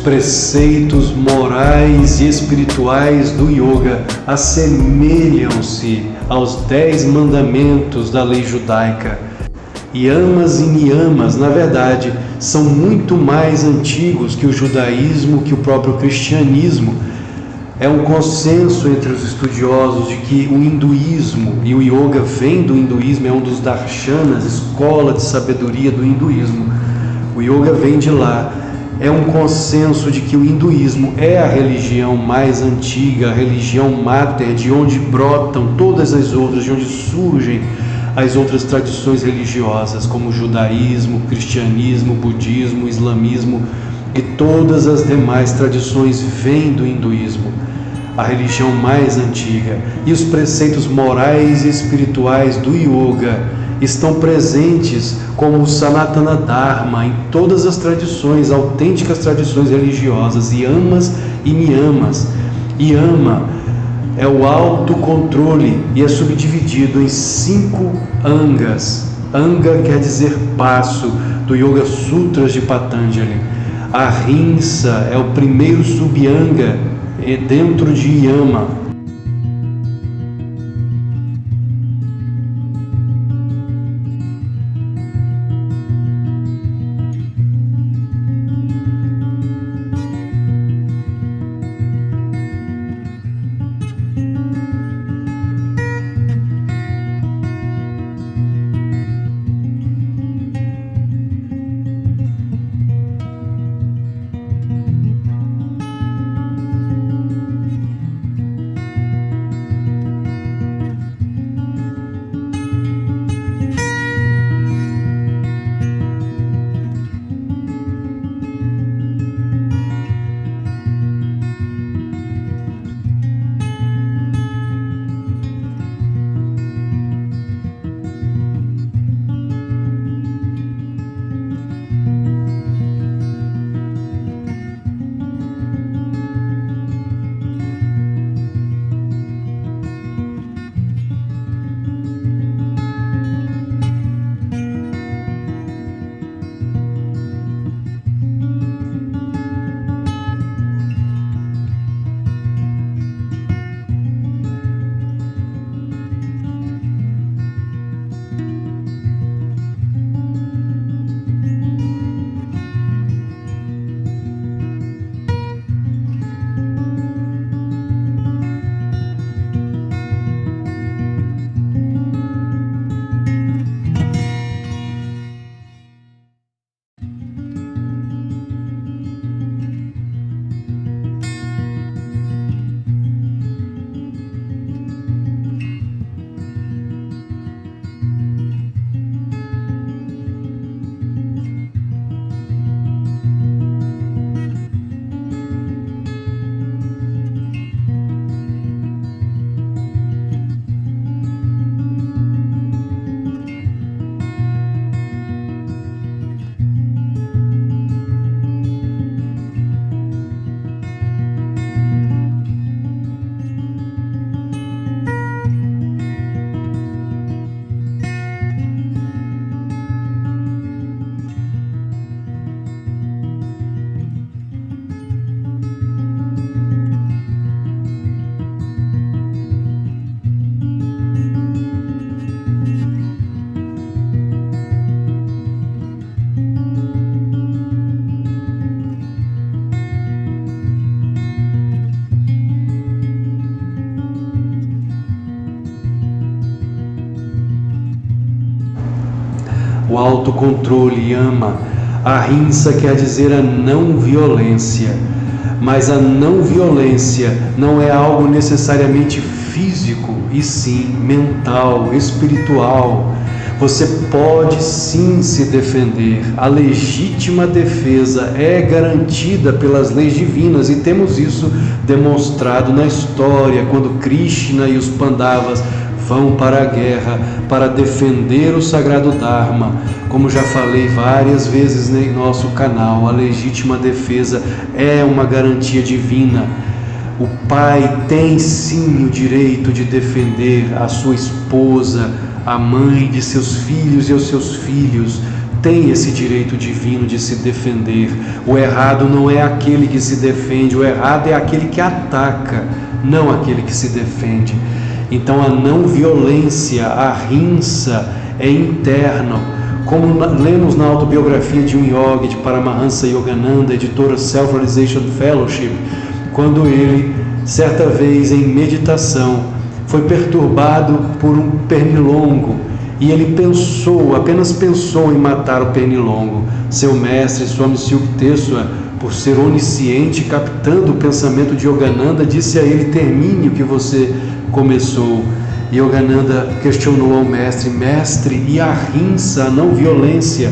preceitos morais e espirituais do yoga assemelham-se aos 10 mandamentos da lei judaica. Yamas e niyamas, na verdade, são muito mais antigos que o judaísmo, que o próprio cristianismo. É um consenso entre os estudiosos de que o hinduísmo e o yoga vem do hinduísmo, é um dos darshanas, escola de sabedoria do hinduísmo. O yoga vem de lá. É um consenso de que o hinduísmo é a religião mais antiga, a religião máter, de onde brotam todas as outras, de onde surgem as outras tradições religiosas, como o judaísmo, cristianismo, budismo, islamismo, e todas as demais tradições vêm do hinduísmo, a religião mais antiga. E os preceitos morais e espirituais do yoga estão presentes como o Sanatana Dharma em todas as tradições, autênticas tradições religiosas, yamas e niyamas. Yama é o autocontrole e é subdividido em 5 angas. Anga quer dizer passo, do Yoga Sutras de Patanjali. Ahimsa é o primeiro sub-anga dentro de Yama. O autocontrole, Yama. Ahimsa quer dizer a não violência, mas a não violência não é algo necessariamente físico, e sim mental, espiritual. Você pode sim se defender. A legítima defesa é garantida pelas leis divinas, e temos isso demonstrado na história, quando Krishna e os Pandavas vão para a guerra para defender o sagrado Dharma. Como já falei várias vezes em nosso canal, a legítima defesa é uma garantia divina. O pai tem sim o direito de defender a sua esposa, a mãe de seus filhos e os seus filhos. tem esse direito divino de se defender. O errado não é aquele que se defende, o errado é aquele que ataca, não aquele que se defende. Então a não violência, a rinça é interno. Como lemos na autobiografia de um yogi, de Paramahansa Yogananda, editora Self-Realization Fellowship, quando ele, certa vez em meditação, foi perturbado por um pernilongo e ele apenas pensou em matar o pernilongo. Seu mestre, Swami Yukteswar, por ser onisciente, captando o pensamento de Yogananda, disse a ele: termine o que você começou. Yogananda questionou ao mestre: mestre, e a rinça, a não violência?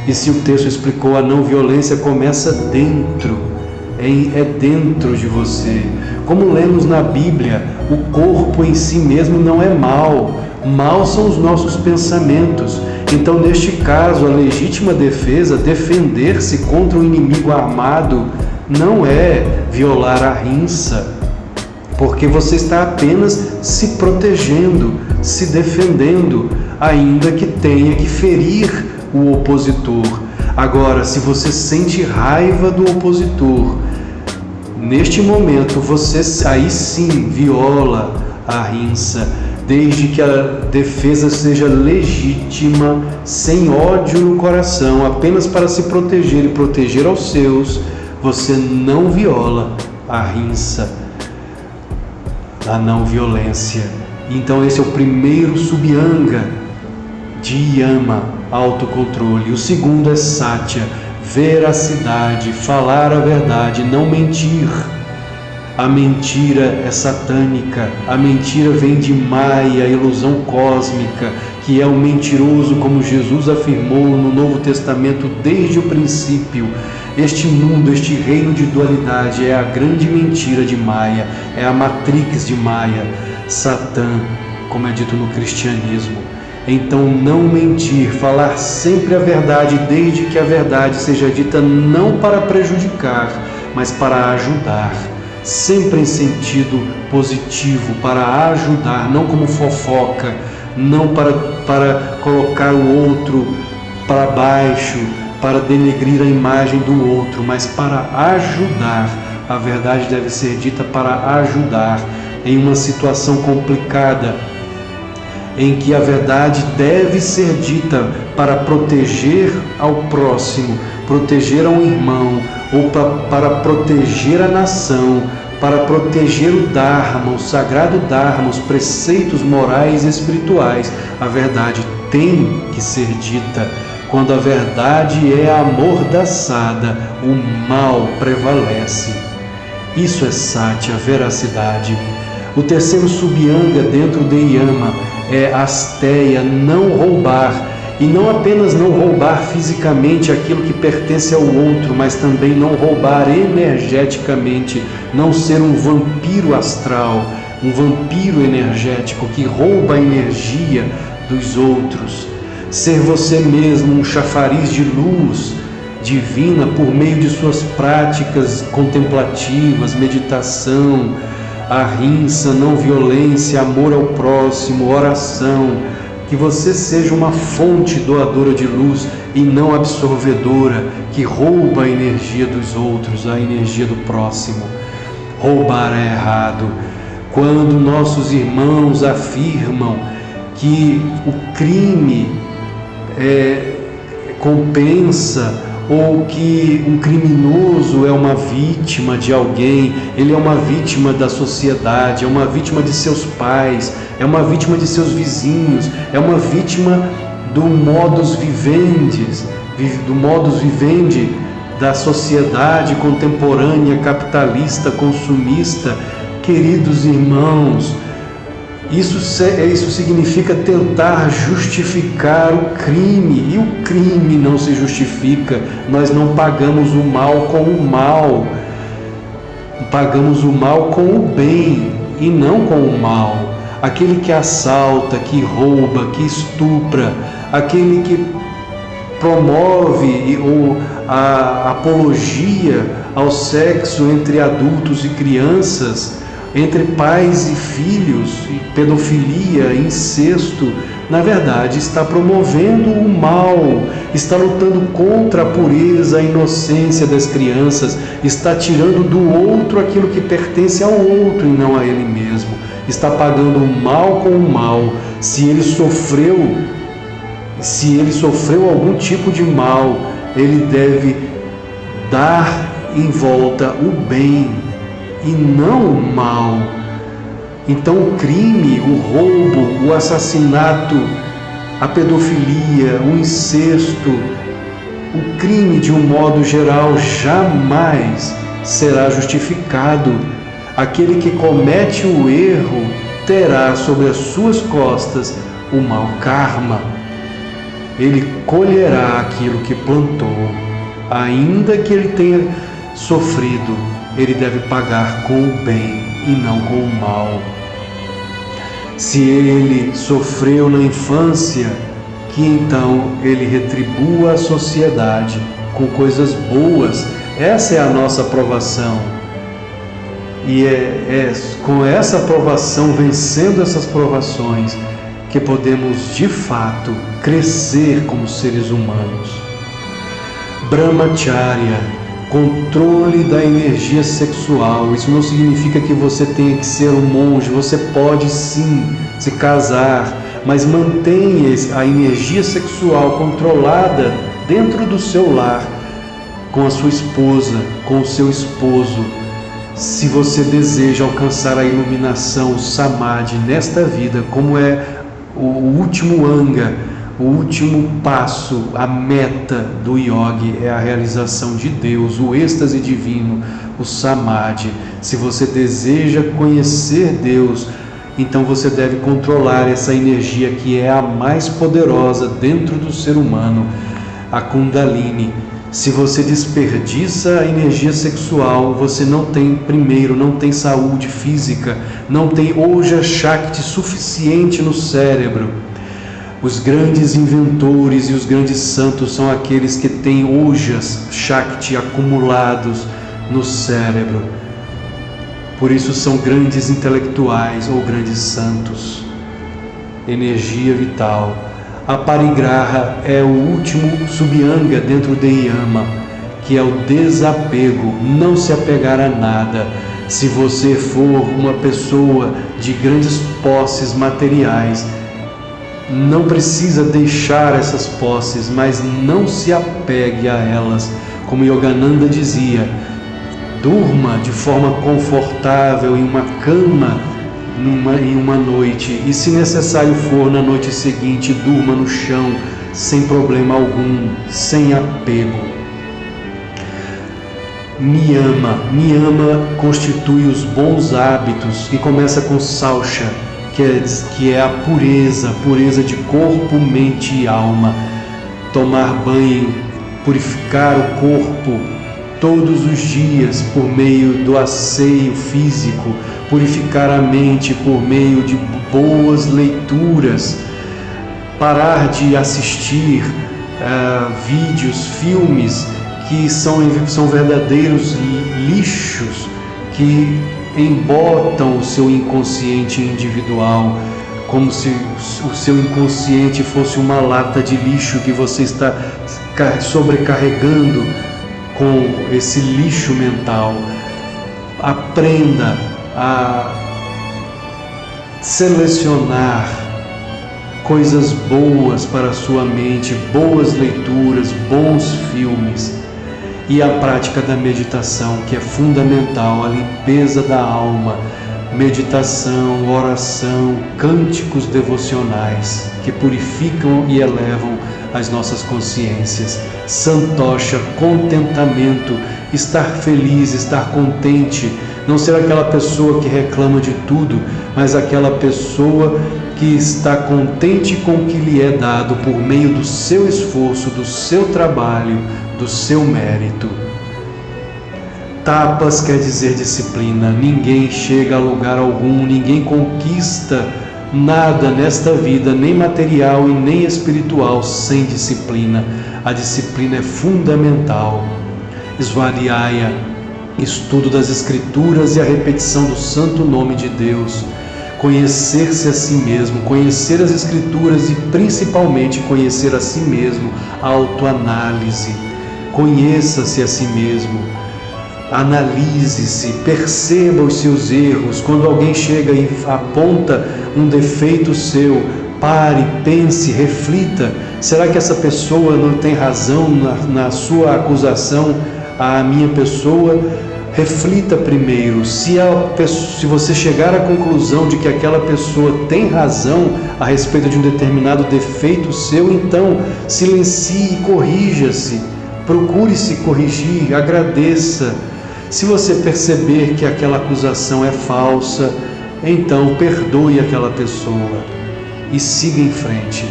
E se o texto explicou: a não violência começa dentro, é dentro de você. Como lemos na Bíblia, o corpo em si mesmo não é mal, mal são os nossos pensamentos. Então, neste caso, a legítima defesa, defender-se contra o inimigo armado, não é violar a rinça, porque você está apenas se protegendo, se defendendo, ainda que tenha que ferir o opositor. Agora, se você sente raiva do opositor, neste momento você aí sim viola a rinça, desde que a defesa seja legítima, sem ódio no coração, apenas para se proteger e proteger aos seus. Você não viola a rinça, a não violência. Então esse é o primeiro subanga de yama, autocontrole. O segundo é satya, veracidade, falar a verdade, não mentir. A mentira é satânica, a mentira vem de Maya, ilusão cósmica, que é o mentiroso, como Jesus afirmou no Novo Testamento desde o princípio. Este mundo, este reino de dualidade é a grande mentira de Maya, é a matrix de Maya, Satã, como é dito no cristianismo. Então, não mentir, falar sempre a verdade, desde que a verdade seja dita não para prejudicar, mas para ajudar. Sempre em sentido positivo, para ajudar, não como fofoca, não para colocar o outro para baixo, para denegrir a imagem do outro, mas para ajudar. A verdade deve ser dita para ajudar em uma situação complicada, em que a verdade deve ser dita para proteger ao próximo, proteger a um irmão, ou para proteger a nação, para proteger o Dharma, o sagrado Dharma, os preceitos morais e espirituais. A verdade tem que ser dita. Quando a verdade é amordaçada, o mal prevalece. Isso é satya, veracidade. O terceiro subanga dentro de yama é asteya, não roubar. E não apenas não roubar fisicamente aquilo que pertence ao outro, mas também não roubar energeticamente, não ser um vampiro astral, um vampiro energético que rouba a energia dos outros. Ser você mesmo um chafariz de luz divina por meio de suas práticas contemplativas, meditação, ahimsa, não violência, amor ao próximo, oração. Que você seja uma fonte doadora de luz e não absorvedora, que rouba a energia dos outros, a energia do próximo. Roubar é errado. Quando nossos irmãos afirmam que o crime compensa, ou que um criminoso é uma vítima de alguém, ele é uma vítima da sociedade, é uma vítima de seus pais, é uma vítima de seus vizinhos, é uma vítima do modus vivendi da sociedade contemporânea, capitalista, consumista. Queridos irmãos, isso significa tentar justificar o crime, e o crime não se justifica. Nós não pagamos o mal com o mal, pagamos o mal com o bem e não com o mal. Aquele que assalta, que rouba, que estupra, aquele que promove ou a apologia ao sexo entre adultos e crianças, entre pais e filhos, pedofilia, incesto, na verdade está promovendo o mal, está lutando contra a pureza, a inocência das crianças, está tirando do outro aquilo que pertence ao outro e não a ele mesmo, está pagando o mal com o mal. Se ele sofreu algum tipo de mal, ele deve dar em volta o bem e não o mal. Então o crime, o roubo, o assassinato, a pedofilia, o incesto, o crime de um modo geral jamais será justificado. Aquele que comete o erro terá sobre as suas costas o mau karma. Ele colherá aquilo que plantou. Ainda que ele tenha sofrido, ele deve pagar com o bem e não com o mal. Se ele sofreu na infância, que então ele retribua a sociedade com coisas boas. Essa é a nossa aprovação. E é com essa aprovação, vencendo essas provações, que podemos de fato crescer como seres humanos. Brahmacharya, controle da energia sexual. Isso não significa que você tenha que ser um monge. Você pode sim se casar, mas mantenha a energia sexual controlada dentro do seu lar, com a sua esposa, com o seu esposo. Se você deseja alcançar a iluminação, o samadhi nesta vida, como é o último anga, o último passo, a meta do yogi é a realização de Deus, o êxtase divino, o samadhi. Se você deseja conhecer Deus, então você deve controlar essa energia que é a mais poderosa dentro do ser humano, a Kundalini. Se você desperdiça a energia sexual, você não tem saúde física, não tem Oja Shakti suficiente no cérebro. Os grandes inventores e os grandes santos são aqueles que têm Ojas Shakti acumulados no cérebro. Por isso são grandes intelectuais ou grandes santos. Energia vital. A parigraha é o último subanga dentro de yama, que é o desapego, não se apegar a nada. Se você for uma pessoa de grandes posses materiais, não precisa deixar essas posses, mas não se apegue a elas. Como Yogananda dizia, durma de forma confortável em uma cama em uma noite, e se necessário for, na noite seguinte, durma no chão, sem problema algum, sem apego. Niyama constitui os bons hábitos, e começa com Saucha, que é a pureza de corpo, mente e alma. Tomar banho, purificar o corpo todos os dias por meio do asseio físico, purificar a mente por meio de boas leituras, parar de assistir vídeos, filmes que são verdadeiros lixos, que embotam o seu inconsciente individual, como se o seu inconsciente fosse uma lata de lixo que você está sobrecarregando com esse lixo mental. Aprenda a selecionar coisas boas para a sua mente, boas leituras, bons filmes, e a prática da meditação, que é fundamental, a limpeza da alma, meditação, oração, cânticos devocionais que purificam e elevam as nossas consciências. Santosha, contentamento, estar feliz, estar contente, não ser aquela pessoa que reclama de tudo, mas aquela pessoa que está contente com o que lhe é dado por meio do seu esforço, do seu trabalho, do seu mérito. Tapas quer dizer disciplina. Ninguém chega a lugar algum, ninguém conquista nada nesta vida, nem material e nem espiritual, sem disciplina. A disciplina é fundamental. Svadhyaya, estudo das Escrituras e a repetição do santo nome de Deus. conhecer-se a si mesmo, conhecer as Escrituras e principalmente conhecer a si mesmo, a autoanálise. Conheça-se a si mesmo, analise-se, perceba os seus erros. Quando alguém chega e aponta um defeito seu, pare, pense, reflita. Será que essa pessoa não tem razão na sua acusação à minha pessoa? Reflita primeiro. Se você chegar à conclusão de que aquela pessoa tem razão a respeito de um determinado defeito seu, então silencie e corrija-se. Procure se corrigir, agradeça. Se você perceber que aquela acusação é falsa, então perdoe aquela pessoa e siga em frente.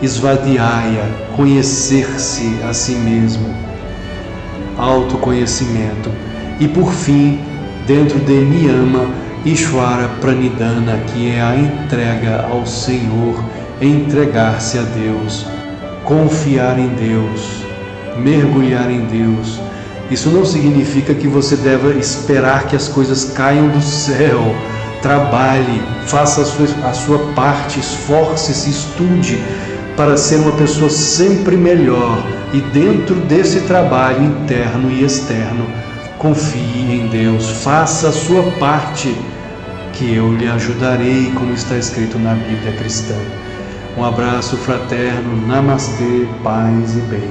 Esvadiai-a, conhecer-se a si mesmo, autoconhecimento. E por fim, dentro de Niyama, Ishvara Pranidhana, que é a entrega ao Senhor, entregar-se a Deus, confiar em Deus, mergulhar em Deus. Isso não significa que você deva esperar que as coisas caiam do céu. Trabalhe, faça a sua parte, esforce-se, estude para ser uma pessoa sempre melhor. E dentro desse trabalho interno e externo, confie em Deus, faça a sua parte, que eu lhe ajudarei, como está escrito na Bíblia cristã. Um abraço fraterno, namastê, paz e bem.